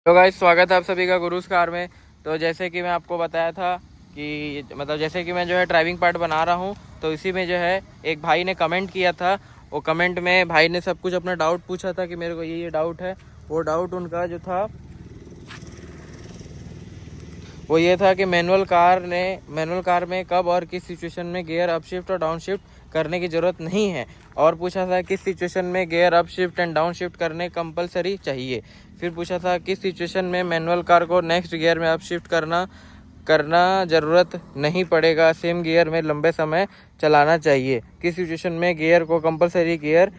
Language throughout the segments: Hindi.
तो गाइस स्वागत है आप सभी का गुरुज कार में। तो जैसे कि मैं आपको बताया था कि जैसे कि मैं जो है ड्राइविंग पार्ट बना रहा हूँ, तो इसी में जो है एक भाई ने कमेंट किया था। वो कमेंट में भाई ने सब कुछ अपना डाउट पूछा था कि मेरे को ये डाउट है। वो डाउट उनका जो था वो ये था कि मैनुअल कार में कब और किस सिचुएशन में गियर अप शिफ्ट और डाउन शिफ्ट करने की ज़रूरत नहीं है। और पूछा था किस सिचुएशन में gear up shift and down shift करने कंपलसरी चाहिए। फिर पूछा था किस सिचुएशन में मैनुअल कार को नेक्स्ट गियर में अप शिफ्ट करना ज़रूरत नहीं पड़ेगा, सेम गियर में लंबे समय चलाना चाहिए। किस सिचुएशन में गियर को कंपलसरी गियर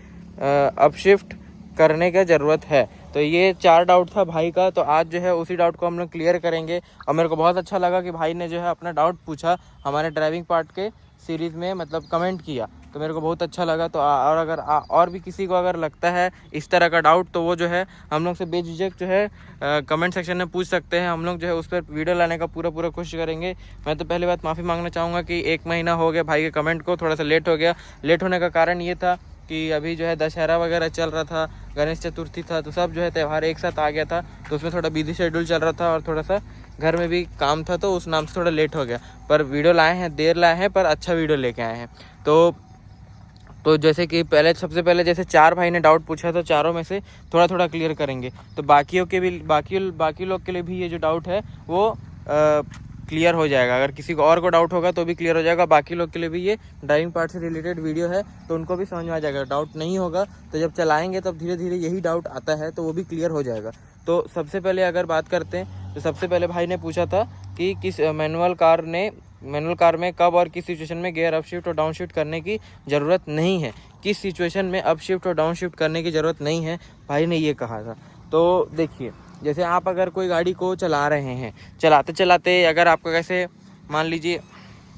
अप शिफ्ट करने का ज़रूरत है। तो ये 4 डाउट था भाई का। तो आज जो है उसी डाउट को हम लोग क्लियर करेंगे। और मेरे को बहुत अच्छा लगा कि भाई ने जो है अपना डाउट पूछा हमारे ड्राइविंग पार्ट के सीरीज़ में, कमेंट किया। तो मेरे को बहुत अच्छा लगा। तो और अगर और भी किसी को अगर लगता है इस तरह का डाउट, तो वो जो है हम लोग से बेझिझक जो है कमेंट सेक्शन में पूछ सकते हैं। हम लोग जो है उस पर वीडियो लाने का पूरा कोशिश करेंगे। मैं तो पहली बात माफ़ी मांगना चाहूँगा कि 1 महीना हो गया भाई के कमेंट को, थोड़ा सा लेट हो गया। लेट होने का कारण ये था कि अभी जो है दशहरा वगैरह चल रहा था, गणेश चतुर्थी था, तो सब जो है त्यौहार एक साथ आ गया था। तो उसमें थोड़ा बिजी शेड्यूल चल रहा था और थोड़ा सा घर में भी काम था, तो उस नाम से थोड़ा लेट हो गया। पर वीडियो लाए हैं, देर लाए हैं, पर अच्छा वीडियो लेके आए हैं। तो जैसे कि सबसे पहले जैसे 4 भाई ने डाउट पूछा, तो चारों में से थोड़ा क्लियर करेंगे। तो बाकी लोग के लिए भी ये जो डाउट है वो क्लियर हो जाएगा। अगर किसी को और को डाउट होगा तो भी क्लियर हो जाएगा। बाकी लोग के लिए भी ये ड्राइविंग पार्ट से रिलेटेड वीडियो है, तो उनको भी समझ में आ जाएगा। डाउट नहीं होगा तो जब चलाएंगे तब धीरे धीरे यही डाउट आता है, तो वो भी क्लियर हो जाएगा। तो सबसे पहले अगर बात करते हैं, तो सबसे पहले भाई ने पूछा था कि किस मैनुअल कार में कब और किस सिचुएशन में गियर अप शिफ्ट और डाउन शिफ्ट करने की ज़रूरत नहीं है। किस सिचुएशन में अप शिफ्ट और डाउन शिफ्ट करने की ज़रूरत नहीं है, भाई ने ये कहा था। तो देखिए, जैसे आप अगर कोई गाड़ी को चला रहे हैं, चलाते चलाते अगर आपका कैसे मान लीजिए,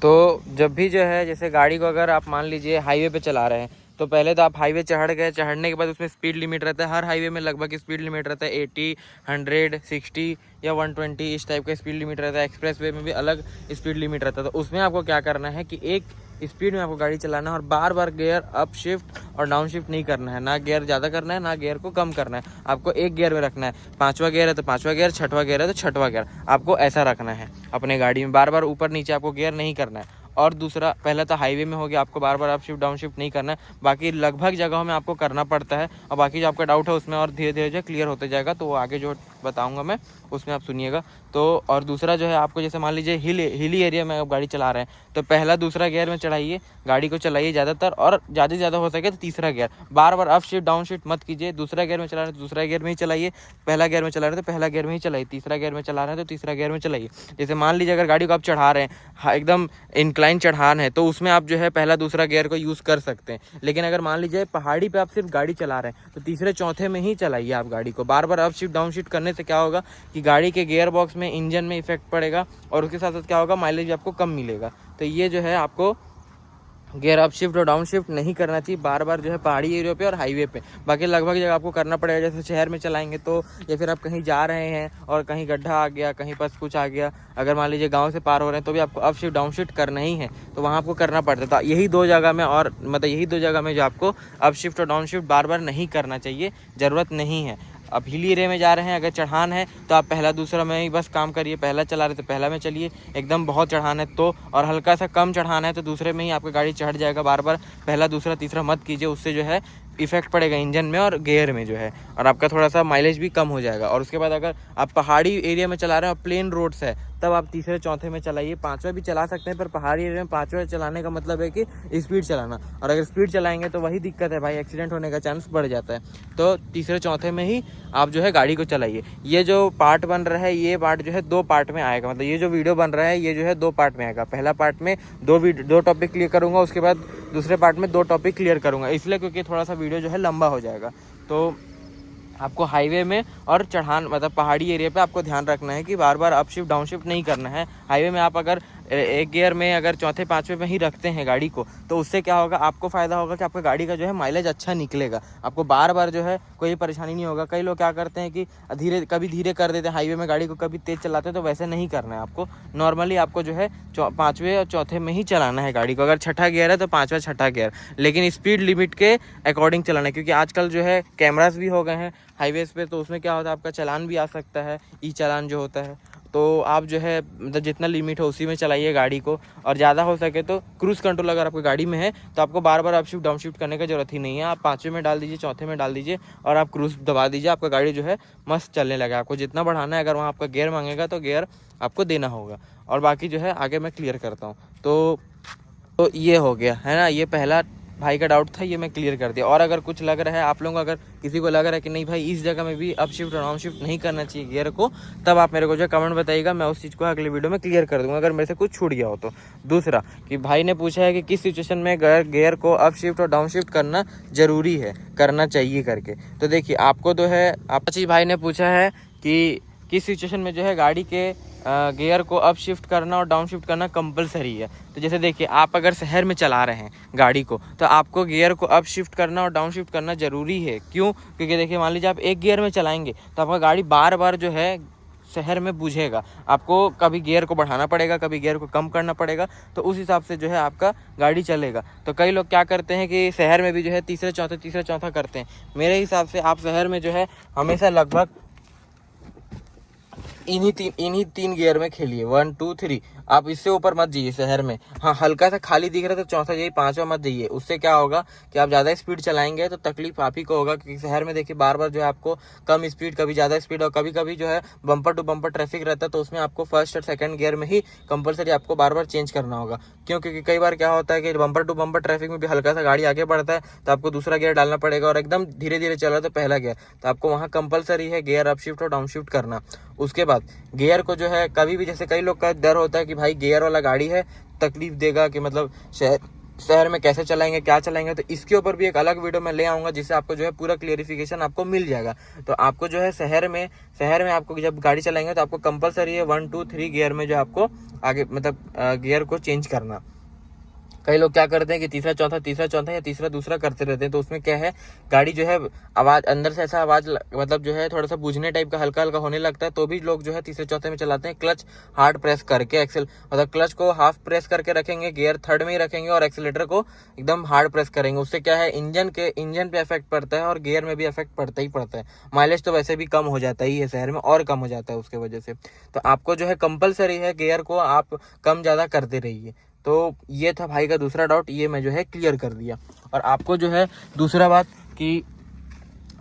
तो जब भी जो है जैसे गाड़ी को अगर आप मान लीजिए हाईवे पे चला रहे हैं, तो पहले तो आप हाईवे चढ़ गए। चढ़ने के बाद उसमें स्पीड लिमिट रहता है। हर हाईवे में लगभग स्पीड लिमिट रहता है 80, 100, 60 या 120, इस टाइप का स्पीड लिमिट रहता है। एक्सप्रेस वे में भी अलग स्पीड लिमिट रहता है। तो उसमें आपको क्या करना है कि एक स्पीड में आपको गाड़ी चलाना है और बार बार गियर अप शिफ्ट और डाउन शिफ्ट नहीं करना है। ना गियर ज़्यादा करना है, ना गियर को कम करना है। आपको एक गियर में रखना है। 5वां गियर है तो 5वां गियर, 6वां गियर है तो 6वां गियर, आपको ऐसा रखना है अपने गाड़ी में। बार बार ऊपर नीचे आपको गियर नहीं करना है। और दूसरा, पहला तो हाईवे में हो गया, आपको बार बार अप शिफ्ट डाउन शिफ्ट नहीं करना है। बाकी लगभग जगहों में आपको करना पड़ता है। और बाकी जो आपका डाउट है उसमें और धीरे धीरे जो क्लियर होते जाएगा, तो वो आगे जो बताऊंगा मैं उसमें आप सुनिएगा। तो और दूसरा जो है, आपको जैसे मान लीजिए हिली एरिया में आप गाड़ी चला रहे हैं, तो पहला दूसरा गियर में चढ़ाइए, गाड़ी को चलाइए ज़्यादातर, और ज़्यादा से ज़्यादा हो सके तो तीसरा गियर। बार बार अप शिफ्ट डाउन शिफ्ट मत कीजिए। दूसरा गियर में चला रहे हैं तो दूसरा गियर में ही चलाइए, पहला गियर में चला रहे हैं तो पहला गियर में ही चलाइए, तीसरा गियर में चला रहे हैं तो तीसरा गियर में चलाइए। जैसे मान लीजिए अगर गाड़ी को आप चढ़ा रहे हैं, एकदम इंक्लाइन चढ़ान है, तो उसमें आप जो है पहला दूसरा गियर को यूज़ कर सकते हैं। लेकिन अगर मान लीजिए पहाड़ी पे आप सिर्फ गाड़ी चला रहे हैं, तो तीसरे चौथे में ही चलाइए आप गाड़ी को। बार बार अप शिफ्ट डाउन शिफ्ट करने से क्या होगा कि गाड़ी के गियर बॉक्स में, इंजन में इफेक्ट पड़ेगा, और उसके साथ साथ क्या होगा, माइलेज भी आपको कम मिलेगा। तो ये जो है आपको गियर अप शिफ्ट और डाउन शिफ्ट नहीं करना चाहिए बार बार जो है पहाड़ी एरिया पे और हाईवे पे। बाकी लगभग जगह आपको करना पड़ेगा। जैसे शहर में चलाएंगे तो, या फिर आप कहीं जा रहे हैं और कहीं गड्ढा आ गया, कहीं पर कुछ आ गया, अगर मान लीजिए गांव से पार हो रहे हैं, तो भी आपको अप शिफ्ट डाउन शिफ्ट करना ही है। तो वहाँ आपको करना पड़ता था। यही दो जगह में, और यही दो जगह में जो आपको अप शिफ्ट और डाउन शिफ्ट बार बार नहीं करना चाहिए, ज़रूरत नहीं है। अब हिली एरिया में जा रहे हैं, अगर चढ़ान है तो आप पहला दूसरा में ही बस काम करिए। पहला चला रहे तो पहला में चलिए, एकदम बहुत चढ़ान है तो, और हल्का सा कम चढ़ान है तो दूसरे में ही आपकी गाड़ी चढ़ जाएगा। बार बार पहला दूसरा तीसरा मत कीजिए, उससे जो है इफेक्ट पड़ेगा इंजन में और गियर में जो है, और आपका थोड़ा सा माइलेज भी कम हो जाएगा। और उसके बाद अगर आप पहाड़ी एरिया में चला रहे हैं और प्लेन रोड्स है, तब आप तीसरे चौथे में चलाइए। 5वां भी चला सकते हैं, पर पहाड़ी एरिया में 5वां चलाने का मतलब है कि स्पीड चलाना, और अगर स्पीड चलाएंगे तो वही दिक्कत है भाई, एक्सीडेंट होने का चांस बढ़ जाता है। तो तीसरे चौथे में ही आप जो है गाड़ी को चलाइए। ये जो पार्ट बन रहा है, ये पार्ट जो है 2 पार्ट में आएगा। ये जो वीडियो बन रहा है ये जो है 2 पार्ट में आएगा। पहला पार्ट में 2 टॉपिक क्लियर करूँगा, उसके बाद दूसरे पार्ट में 2 टॉपिक क्लियर करूँगा, इसलिए क्योंकि थोड़ा सा वीडियो जो है लंबा हो जाएगा। तो आपको हाईवे में और चढ़ान पहाड़ी एरिया पे आपको ध्यान रखना है कि बार बार अप शिफ्ट डाउन शिफ्ट नहीं करना है। हाईवे में आप अगर एक गियर में अगर चौथे पाँचवें में ही रखते हैं गाड़ी को, तो उससे क्या होगा, आपको फ़ायदा होगा कि आपका गाड़ी का जो है माइलेज अच्छा निकलेगा, आपको बार बार जो है कोई परेशानी नहीं होगा। कई लोग क्या करते हैं कि कभी धीरे कर देते हैं हाईवे में गाड़ी को, कभी तेज़ चलाते हैं, तो वैसे नहीं करना है आपको। नॉर्मली आपको जो है पाँचवें और चौथे में ही चलाना है गाड़ी को। अगर छठा गियर है तो पाँचवा छठा गियर, लेकिन स्पीड लिमिट के अकॉर्डिंग चलाना है, क्योंकि आजकल जो है कैमरास भी हो गए हैं हाईवेज़ पे, तो उसमें क्या होता है आपका चालान भी आ सकता है, ई चालान जो होता है। तो आप जो है मतलब जितना लिमिट हो उसी में चलाइए गाड़ी को, और ज़्यादा हो सके तो क्रूज़ कंट्रोल अगर आपकी गाड़ी में है तो आपको बार बार अप शिफ्ट डाउन शिफ्ट करने की ज़रूरत ही नहीं है। आप पाँचवें में डाल दीजिए, चौथे में डाल दीजिए और आप क्रूज़ दबा दीजिए, आपका गाड़ी जो है मस्त चलने लगा। आपको जितना बढ़ाना है, अगर वहाँ आपका गियर मांगेगा तो गियर आपको देना होगा, और बाकी जो है आगे मैं क्लियर करता हूँ। तो ये हो गया है ना, ये पहला भाई का डाउट था, ये मैं क्लियर कर दिया। और अगर कुछ लग रहा है आप लोगों को, अगर किसी को लग रहा है कि नहीं भाई इस जगह में भी अप शिफ्ट और डाउन शिफ्ट नहीं करना चाहिए गियर को, तब आप मेरे को जो कमेंट बताइएगा, मैं उस चीज़ को अगले वीडियो में क्लियर कर दूंगा, अगर मेरे से कुछ छूट गया हो तो। दूसरा कि भाई ने पूछा है कि किस सिचुएशन में गियर को अप शिफ्ट और डाउन शिफ्ट करना ज़रूरी है, करना चाहिए करके। तो देखिए आपको तो है, आप चीज़ भाई ने पूछा है कि किस सिचुएशन में जो है गाड़ी के गियर को अप शिफ्ट करना और डाउन शिफ्ट करना कंपलसरी है। तो जैसे देखिए, आप अगर शहर में चला रहे हैं गाड़ी को, तो आपको गियर को अप शिफ्ट करना और डाउन शिफ्ट करना ज़रूरी है। क्यों? क्योंकि देखिए मान लीजिए आप एक गियर में चलाएंगे तो आपका गाड़ी बार बार जो है शहर में बुझेगा, आपको कभी गियर को बढ़ाना पड़ेगा, कभी गियर को कम करना पड़ेगा, तो उस हिसाब से जो है आपका गाड़ी चलेगा। तो कई लोग क्या करते हैं कि शहर में भी जो है तीसरे चौथा करते हैं। मेरे हिसाब से आप शहर में जो है हमेशा लगभग इन्हीं तीन गियर में खेलिए, 1 2 3। आप इससे ऊपर मत जाइए शहर में। हाँ, हल्का सा खाली दिख रहा है तो चौथा जाइए, पांचवा मत जाइए। उससे क्या होगा कि आप ज़्यादा स्पीड चलाएंगे तो तकलीफ आप ही को होगा, क्योंकि शहर में देखिए बार बार जो है आपको कम स्पीड, कभी ज़्यादा स्पीड, और कभी कभी जो है बम्पर टू बम्पर ट्रैफिक रहता है, तो उसमें आपको फर्स्ट और सेकंड गियर में ही कंपलसरी आपको बार बार चेंज करना होगा। क्यों? क्योंकि कई बार क्या होता है कि बम्पर टू बम्पर ट्रैफिक में भी हल्का सा गाड़ी आगे बढ़ता है तो आपको दूसरा गियर डालना पड़ेगा, और एकदम धीरे धीरे चल रहा है तो पहला गियर, तो आपको वहाँ कंपलसरी है गियर अप शिफ्ट और डाउन शिफ्ट करना। उसके बाद गियर को जो है कभी भी, जैसे कई लोग का डर होता है कि भाई गियर वाला गाड़ी है, तकलीफ देगा, कि मतलब शहर में कैसे चलाएंगे, क्या चलाएंगे, तो इसके ऊपर भी एक अलग वीडियो मैं ले आऊँगा, जिससे आपको जो है पूरा क्लियरिफिकेशन आपको मिल जाएगा। तो आपको जो है शहर में आपको जब गाड़ी चलाएंगे तो आपको कंपलसरी है 1 2 3 गियर में जो आपको आगे मतलब गियर को चेंज करना। कई लोग क्या करते हैं कि तीसरा चौथा या तीसरा दूसरा करते रहते हैं, तो उसमें क्या है, गाड़ी जो है आवाज़ अंदर से ऐसा आवाज़ मतलब जो है थोड़ा सा बुझने टाइप का हल्का हल्का होने लगता है, तो भी लोग जो है तीसरे चौथे में चलाते हैं। क्लच हार्ड प्रेस करके, एक्सेल मतलब क्लच को हाफ प्रेस करके रखेंगे, गियर थर्ड में ही रखेंगे, और एक्सीलेटर को एकदम हार्ड प्रेस करेंगे। उससे क्या है, इंजन पे इफेक्ट पड़ता है और गियर में भी इफेक्ट पड़ता ही पड़ता है। माइलेज तो वैसे भी कम हो जाता ही है शहर में, और कम हो जाता है उसके वजह से। तो आपको जो है कंपलसरी है गियर को आप कम ज़्यादा करते रहिए। तो ये था भाई का दूसरा डाउट, ये मैं जो है क्लियर कर दिया। और आपको जो है दूसरा बात कि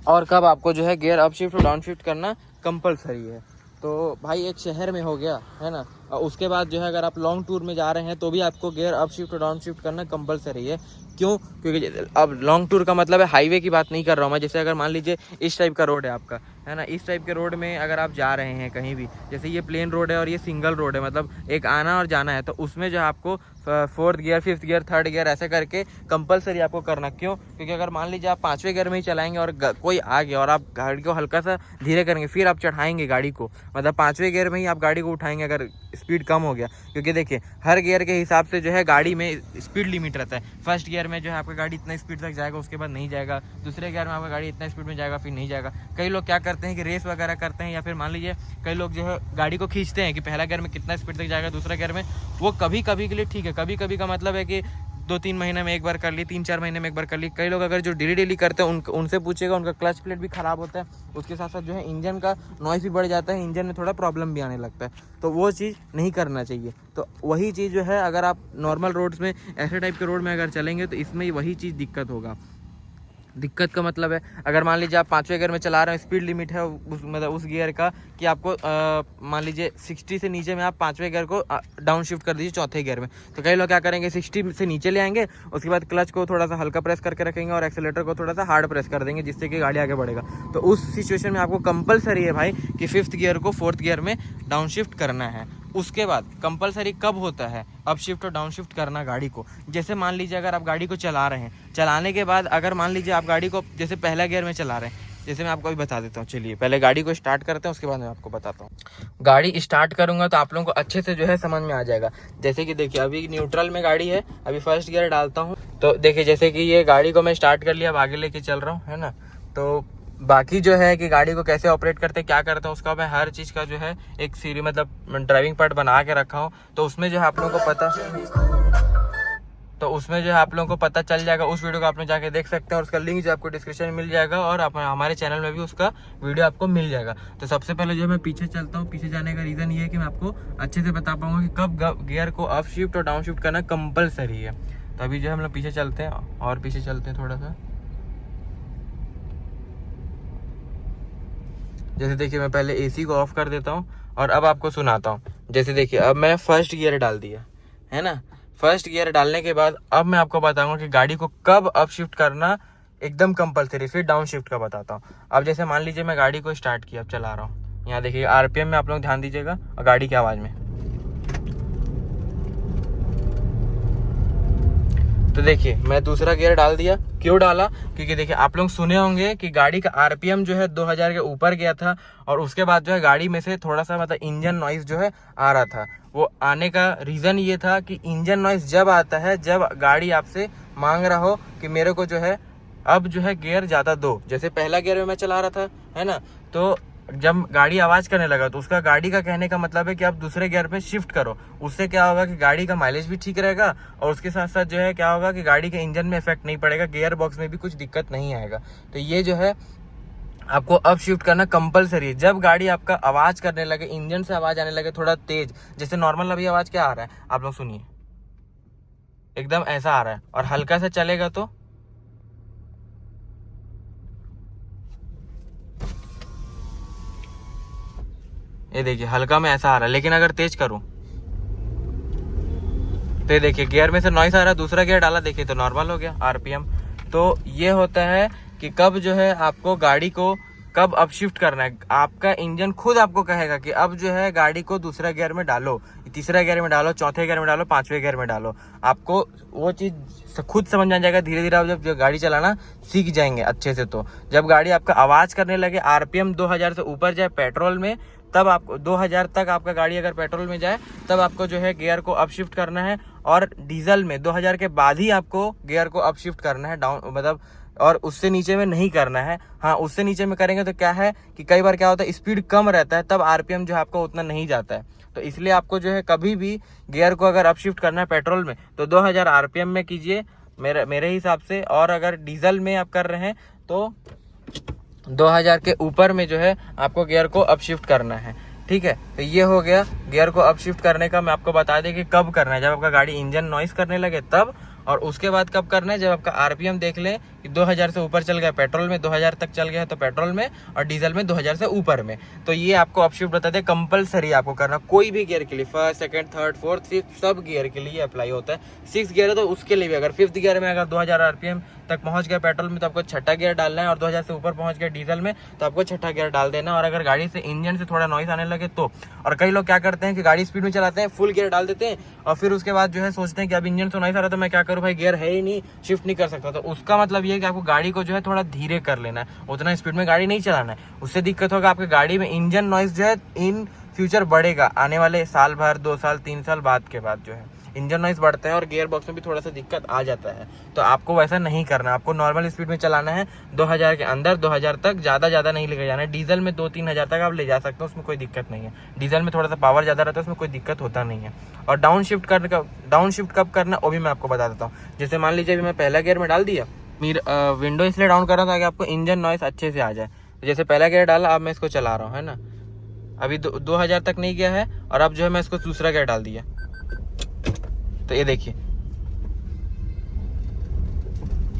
और कब आपको जो है गियर अप शिफ्ट और डाउन शिफ्ट करना कंपलसरी है, तो भाई एक शहर में हो गया है ना, और उसके बाद जो है अगर आप लॉन्ग टूर में जा रहे हैं तो भी आपको गियर अप शिफ्ट और डाउन शिफ्ट करना कंपलसरी है। क्यों? क्योंकि अब लॉन्ग टूर का मतलब है हाईवे की बात नहीं कर रहा हूँ मैं। जैसे अगर मान लीजिए इस टाइप का रोड है आपका, है ना, इस टाइप के रोड में अगर आप जा रहे हैं कहीं भी, जैसे ये प्लेन रोड है और ये सिंगल रोड है, मतलब एक आना और जाना है, तो उसमें जो है आपको 4th gear 5th gear 3rd gear ऐसे करके कंपलसरी आपको करना। क्यों? क्योंकि अगर मान लीजिए आप 5वें गियर में ही चलाएंगे और कोई आ गया और आप गाड़ी को हल्का सा धीरे करेंगे, फिर आप चढ़ाएंगे गाड़ी को, मतलब 5वें गियर में ही आप गाड़ी को उठाएंगे अगर स्पीड कम हो गया। क्योंकि देखिए हर गियर के हिसाब से जो है गाड़ी में स्पीड लिमिट रहता है। फर्स्ट गियर में जो है आपका गाड़ी इतना स्पीड तक जाएगा, उसके बाद नहीं जाएगा। दूसरे गियर में आपका गाड़ी इतना स्पीड में जाएगा, फिर नहीं जाएगा। कई लोग क्या करते हैं कि रेस वगैरह करते हैं, या फिर मान लीजिए कई लोग जो है गाड़ी को खींचते हैं कि पहला गियर में कितना स्पीड तक जाएगा, दूसरा गियर में। वो कभी कभी के लिए ठीक है, कभी कभी का मतलब है कि 2-3 महीने में एक बार कर ली, 3-4 महीने में एक बार कर ली। कई लोग अगर जो डेली करते हैं उनसे पूछेगा, उनका क्लच प्लेट भी ख़राब होता है, उसके साथ साथ जो है इंजन का नॉइस भी बढ़ जाता है, इंजन में थोड़ा प्रॉब्लम भी आने लगता है, तो वो चीज़ नहीं करना चाहिए। तो वही चीज़ जो है अगर आप नॉर्मल रोड्स में, ऐसे टाइप के रोड में अगर चलेंगे तो इसमें वही चीज़ दिक्कत होगा। दिक्कत का मतलब है, अगर मान लीजिए आप 5वें गियर में चला रहे हैं, स्पीड लिमिट है मतलब उस गियर का कि आपको मान लीजिए 60 से नीचे में आप 5वें गियर को डाउन शिफ्ट कर दीजिए 4थे गियर में। तो कई लोग क्या करेंगे, 60 से नीचे ले आएंगे, उसके बाद क्लच को थोड़ा सा हल्का प्रेस करके रखेंगे और एक्सीलेटर को थोड़ा सा हार्ड प्रेस कर देंगे, जिससे कि गाड़ी आगे बढ़ेगा। तो उस सिचुएशन में आपको कंपलसरी है भाई कि 5th गियर को 4th गियर में डाउन शिफ्ट करना है। उसके बाद कंपलसरी कब होता है अप शिफ्ट और डाउन शिफ्ट करना गाड़ी को? जैसे मान लीजिए अगर आप गाड़ी को चला रहे हैं, चलाने के बाद अगर मान लीजिए आप गाड़ी को जैसे पहला गियर में चला रहे हैं, जैसे मैं आपको अभी बता देता हूँ। चलिए पहले गाड़ी को स्टार्ट करते हैं, उसके बाद मैं आपको बताता हूँ। गाड़ी स्टार्ट करूँगा तो आप लोगों को अच्छे से जो है समझ में आ जाएगा। जैसे कि देखिए अभी न्यूट्रल में गाड़ी है, अभी फर्स्ट गियर डालता हूँ तो देखिए जैसे कि ये गाड़ी को मैं स्टार्ट कर लिया, अब आगे लेके चल रहा हूँ, है ना। तो बाकी जो है कि गाड़ी को कैसे ऑपरेट करते क्या करते हैं उसका मैं हर चीज़ का जो है एक सीरी मतलब ड्राइविंग पार्ट बना के रखा हूँ। तो उसमें जो है आप लोगों को पता चल जाएगा। उस वीडियो को आप लोग जाके देख सकते हैं और उसका लिंक जो आपको डिस्क्रिप्शन में मिल जाएगा और हमारे चैनल में भी उसका वीडियो आपको मिल जाएगा। तो सबसे पहले जो है मैं पीछे चलता हूँ। पीछे जाने का रीज़न ये है कि मैं आपको अच्छे से बता पाऊंगा कि कब गियर को अप शिफ्ट और डाउन शिफ्ट करना कंपलसरी है। तो अभी जो है हम लोग पीछे चलते हैं और पीछे चलते हैं थोड़ा सा। जैसे देखिए मैं पहले एसी को ऑफ कर देता हूँ और अब आपको सुनाता हूँ। जैसे देखिए अब मैं फर्स्ट गियर डाल दिया है ना। फर्स्ट गियर डालने के बाद अब मैं आपको बताऊंगा कि गाड़ी को कब अप शिफ्ट करना एकदम कंपलसरी, फिर डाउन शिफ्ट का बताता हूँ। अब जैसे मान लीजिए मैं गाड़ी को स्टार्ट किया, अब चला रहा हूँ। यहाँ देखिए आरपीएम में आप लोग ध्यान दीजिएगा और गाड़ी की आवाज़ में। तो देखिए मैं दूसरा गियर डाल दिया। क्यों डाला? क्योंकि देखिए आप लोग सुने होंगे कि गाड़ी का आरपीएम जो है 2000 के ऊपर गया था और उसके बाद जो है गाड़ी में से थोड़ा सा मतलब इंजन नॉइस जो है आ रहा था। वो आने का रीज़न ये था कि इंजन नॉइस जब आता है जब गाड़ी आपसे मांग रहा हो कि मेरे को जो है अब जो है गियर ज़्यादा दो। जैसे पहला गियर में मैं चला रहा था, है ना, तो जब गाड़ी आवाज़ करने लगा तो उसका गाड़ी का कहने का मतलब है कि आप दूसरे गियर पे शिफ्ट करो। उससे क्या होगा कि गाड़ी का माइलेज भी ठीक रहेगा और उसके साथ साथ जो है क्या होगा कि गाड़ी के इंजन में इफेक्ट नहीं पड़ेगा, गियर बॉक्स में भी कुछ दिक्कत नहीं आएगा। तो ये जो है आपको अप शिफ्ट करना कंपलसरी है। जब गाड़ी आपका आवाज़ करने लगे, इंजन से आवाज़ आने लगे थोड़ा तेज, जैसे नॉर्मल अभी आवाज़ क्या आ रहा है आप लोग सुनिए, एकदम ऐसा आ रहा है, और हल्का सा चलेगा तो ये देखिए हल्का में ऐसा आ रहा है। लेकिन अगर तेज करूं तो ये देखिए गियर में से नॉइस आ रहा है। दूसरा गियर डाला देखिए तो नॉर्मल हो गया आरपीएम। तो ये होता है कि कब जो है आपको गाड़ी को कब अप शिफ्ट करना है। आपका इंजन खुद आपको कहेगा कि अब जो है गाड़ी को दूसरा गियर में डालो, तीसरा गियर में डालो, चौथे गियर में डालो, पांचवें गियर में डालो। आपको वो चीज़ खुद समझ में आ जाएगा। धीरे धीरे आप जब गाड़ी चलाना सीख जाएंगे अच्छे से, तो जब गाड़ी आपका आवाज़ करने लगे, आरपीएम 2000 से ऊपर जाए पेट्रोल में, तब आपको 2000 तक आपका गाड़ी अगर पेट्रोल में जाए तब आपको जो है गियर को अप शिफ्ट करना है। और डीजल में 2000 के बाद ही आपको गियर को अप शिफ्ट करना है, डाउन मतलब, और उससे नीचे में नहीं करना है। हाँ, उससे नीचे में करेंगे तो क्या है कि कई बार क्या होता है स्पीड कम रहता है, तब आरपीएम जो है आपका उतना नहीं जाता है। तो इसलिए आपको जो है कभी भी गियर को अगर अप शिफ्ट करना है पेट्रोल में तो 2000 आरपीएम में कीजिए मेरे हिसाब से। और अगर डीजल में आप कर रहे हैं तो 2000 के ऊपर में जो है आपको गियर को अप शिफ्ट करना है। ठीक है, तो ये हो गया गियर को अप शिफ्ट करने का। मैं आपको बता दें कि कब करना है, जब आपका गाड़ी इंजन नॉइस करने लगे तब, और उसके बाद कब करना है जब आपका आरपीएम देख लें कि 2000 से ऊपर चल गया पेट्रोल में, 2000 तक चल गया है तो पेट्रोल में, और डीजल में 2000 से ऊपर में। तो ये आपको अप शिफ्ट बताते हैं, कंपलसरी आपको करना कोई भी गियर के लिए, first second third fourth fifth सब गियर के लिए अप्लाई होता है। 6 गियर है तो उसके लिए भी, अगर 5th गियर में अगर 2000 आरपीएम तक पहुंच गया पेट्रोल में तो आपको छठा गियर डालना है, और 2000 से ऊपर पहुंच गया डीजल में तो आपको छठा गियर डाल देना। और अगर गाड़ी से इंजन से थोड़ा नॉइस आने लगे तो, और कई लोग क्या करते हैं कि गाड़ी स्पीड में चलाते हैं, फुल गियर डाल देते हैं और फिर उसके बाद जो है सोचते हैं कि अब इंजन से नॉइस आ रहा है तो मैं क्या करूं भाई, गियर है ही नहीं, शिफ्ट नहीं कर सकता। तो उसका मतलब ये है कि आपको गाड़ी को जो है थोड़ा धीरे कर लेना है, उतना स्पीड में गाड़ी नहीं चलाना है। उससे दिक्कत होगा आपकी गाड़ी में इंजन नॉइस जो है इन फ्यूचर बढ़ेगा, आने वाले साल भर 2 साल 3 साल बाद के बाद जो है इंजन नॉइस बढ़ता है और गियर बॉक्स में भी थोड़ा सा दिक्कत आ जाता है। तो आपको वैसा नहीं करना, आपको नॉर्मल स्पीड में चलाना है 2000 के अंदर, 2000 तक, ज़्यादा नहीं लेकर जाना है। डीजल में 2-3 हज़ार तक आप ले जा सकते हो, उसमें कोई दिक्कत नहीं है। डीजल में थोड़ा सा पावर ज़्यादा रहता है, उसमें कोई दिक्कत होता नहीं है। और डाउन शिफ्ट कब करना वो भी मैं आपको बता देता हूँ। जैसे मान लीजिए अभी मैं पहला गियर में डाल दिया, विंडो इसलिए डाउन कर रहा था ताकि आपको इंजन नॉइस अच्छे से आ जाए। तो जैसे पहला गियर डाला, अब मैं इसको चला रहा हूँ, है ना, अभी 2000 तक नहीं गया है, और अब जो है मैं इसको दूसरा गियर डाल दिया तो ये देखिए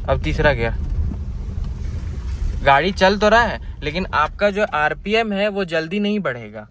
अब तीसरा गियर, गाड़ी चल तो रहा है लेकिन आपका जो आरपीएम है वो जल्दी नहीं बढ़ेगा।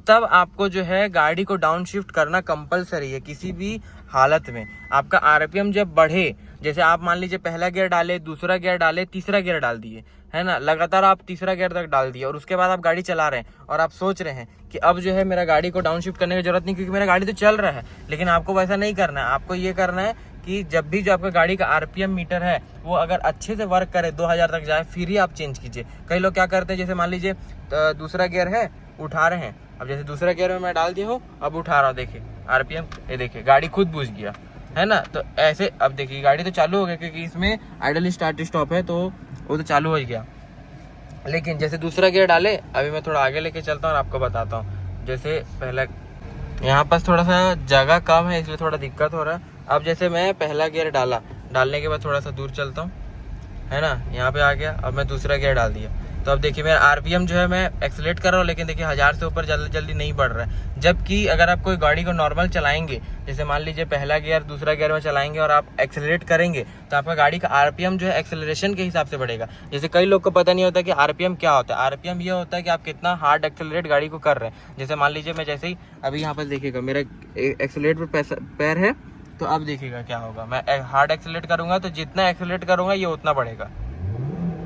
तब आपको जो है गाड़ी को डाउन शिफ्ट करना कंपलसरी है किसी भी हालत में। आपका आरपीएम जब बढ़े, जैसे आप मान लीजिए पहला गियर डाले, दूसरा गियर डाले, तीसरा गियर डाल दिए, है ना, लगातार आप तीसरा गियर तक डाल दिए, और उसके बाद आप गाड़ी चला रहे हैं और आप सोच रहे हैं कि अब जो है मेरा गाड़ी को डाउन शिफ्ट करने की जरूरत नहीं क्योंकि मेरा गाड़ी तो चल रहा है। लेकिन आपको वैसा नहीं करना है, आपको ये करना है कि जब भी जो आपका गाड़ी का आरपीएम मीटर है वो अगर अच्छे से वर्क करे 2000 तक जाए फिर ही आप चेंज कीजिए। कई लोग क्या करते हैं, जैसे मान लीजिए दूसरा गियर है, उठा रहे हैं, अब जैसे दूसरा गियर में मैं डाल दिया हूँ, अब उठा रहा हूँ, देखिए आरपीएम, ये देखिए गाड़ी खुद बुझ गया है ना। तो ऐसे अब देखिए गाड़ी तो चालू हो गया क्योंकि इसमें आइडल स्टार्ट स्टॉप है, तो वो तो चालू हो गया। लेकिन जैसे दूसरा गियर डाले, अभी मैं थोड़ा आगे लेके चलता हूँ और आपको बताता हूँ। जैसे पहला, यहाँ पास थोड़ा सा जगह कम है इसलिए थोड़ा दिक्कत हो रहा है। अब जैसे मैं पहला गियर डालने के बाद थोड़ा सा दूर चलता हूँ, है ना, यहाँ पे आ गया। अब मैं दूसरा गियर डाल दिया, तो अब देखिए मेरा आरपीएम जो है मैं एक्सेलेरेट कर रहा हूँ, लेकिन देखिए 1000 से ऊपर जल्दी जल्दी नहीं बढ़ रहा है। जबकि अगर आप कोई गाड़ी को नॉर्मल चलाएंगे, जैसे मान लीजिए पहला गियर दूसरा गियर में चलाएंगे और आप एक्सेलेरेट करेंगे, तो आपका गाड़ी का आरपीएम जो है एक्सेलरेशन के हिसाब से बढ़ेगा। जैसे कई लोग को पता नहीं होता कि आरपीएम क्या होता है। आरपीएम ये होता है कि आप कितना हार्ड एक्सेलरेट गाड़ी को कर रहे हैं। जैसे मान लीजिए मैं जैसे ही अभी यहाँ पर देखिएगा मेरा एक्सेलरेट पर पैर है, तो अब देखिएगा क्या होगा, मैं हार्ड एक्सेलरेट करूंगा तो जितना एक्सेलरेट करूंगा ये उतना बढ़ेगा।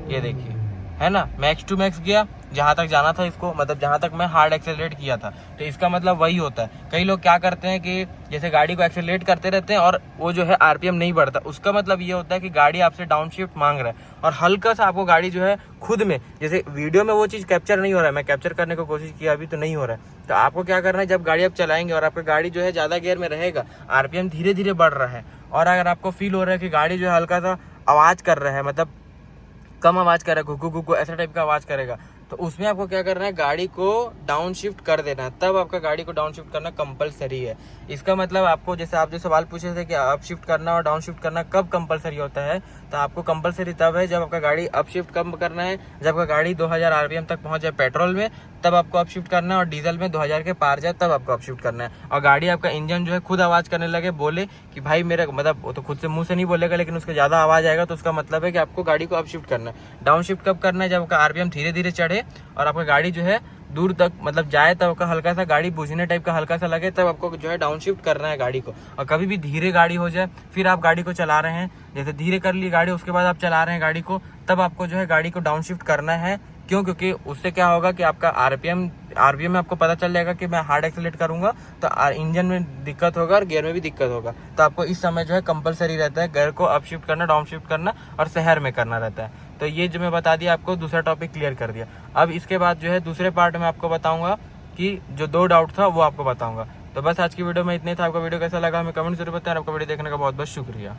ये देखिए, है ना, मैक्स टू मैक्स गया जहाँ तक जाना था इसको, मतलब जहाँ तक मैं हार्ड एक्सेलरेट किया था। तो इसका मतलब वही होता है। कई लोग क्या करते हैं कि जैसे गाड़ी को एक्सेलरेट करते रहते हैं और वो जो है आरपीएम नहीं बढ़ता, उसका मतलब ये होता है कि गाड़ी आपसे डाउन शिफ्ट मांग रहा है और हल्का सा आपको गाड़ी जो है खुद में, जैसे वीडियो में वो चीज़ कैप्चर नहीं हो रहा है, मैं कैप्चर करने की कोशिश किया अभी तो नहीं हो रहा है। तो आपको क्या करना है, जब गाड़ी आप चलाएंगे और आपका गाड़ी जो है ज़्यादा गियर में रहेगा, आरपीएम धीरे धीरे बढ़ रहा है, और अगर आपको फील हो रहा है कि गाड़ी जो है हल्का सा आवाज़ कर रहा है, मतलब कम आवाज करेगा, घुकू घुकू ऐसा टाइप का आवाज करेगा, तो उसमें आपको क्या करना है, गाड़ी को डाउन शिफ्ट कर देना है। तब आपका गाड़ी को डाउन शिफ्ट करना कंपलसरी है। इसका मतलब आपको, जैसे आप जो सवाल पूछे थे कि अप शिफ्ट करना और डाउन शिफ्ट करना कब कंपलसरी होता है, तो आपको कंपलसरी तब है जब आपका गाड़ी अप शिफ्ट कब करना है, जब आपका गाड़ी 2000 आरपीएम तक पहुंच जाए पेट्रोल में, तब आपको अप शिफ्ट करना है, और डीजल में 2000 के पार जाए तब आपको अप शिफ्ट करना है। और गाड़ी आपका इंजन जो है खुद आवाज करने लगे, बोले कि भाई मेरा, मतलब वो तो खुद से मुंह से नहीं बोलेगा लेकिन उसका ज्यादा आवाज आएगा, तो उसका मतलब है कि आपको गाड़ी को अप शिफ्ट करना है। डाउन शिफ्ट कब करना है, जब आपका आरपीएम धीरे धीरे चढ़े और आपका गाड़ी जो है दूर तक मतलब जाए, तब आपका हल्का सा गाड़ी बुझने टाइप का हल्का सा लगे, तब आपको जो है डाउन शिफ्ट करना है गाड़ी को। और कभी भी धीरे गाड़ी हो जाए, फिर आप गाड़ी को चला रहे हैं, जैसे धीरे कर ली गाड़ी, उसके बाद आप चला रहे हैं गाड़ी को, तब आपको जो है गाड़ी को डाउन शिफ्ट करना है। क्यों? क्योंकि उससे क्या होगा कि आपका आरपीएम में आपको पता चल जाएगा कि मैं हार्ड एक्सेलेरेट करूंगा तो इंजन में दिक्कत होगा और गियर में भी दिक्कत होगा। तो आपको इस समय जो है कंपलसरी रहता है गियर को अप शिफ्ट करना, डाउन शिफ्ट करना और शहर में करना रहता है। तो ये जो मैं बता दिया आपको, दूसरा टॉपिक क्लियर कर दिया। अब इसके बाद जो है दूसरे पार्ट में आपको बताऊंगा कि जो 2 डाउट था वो आपको बताऊंगा। तो बस आज की वीडियो में इतने था। आपका वीडियो कैसा लगा हमें कमेंट जरूर बताएं। आपका वीडियो देखने का बहुत बहुत शुक्रिया।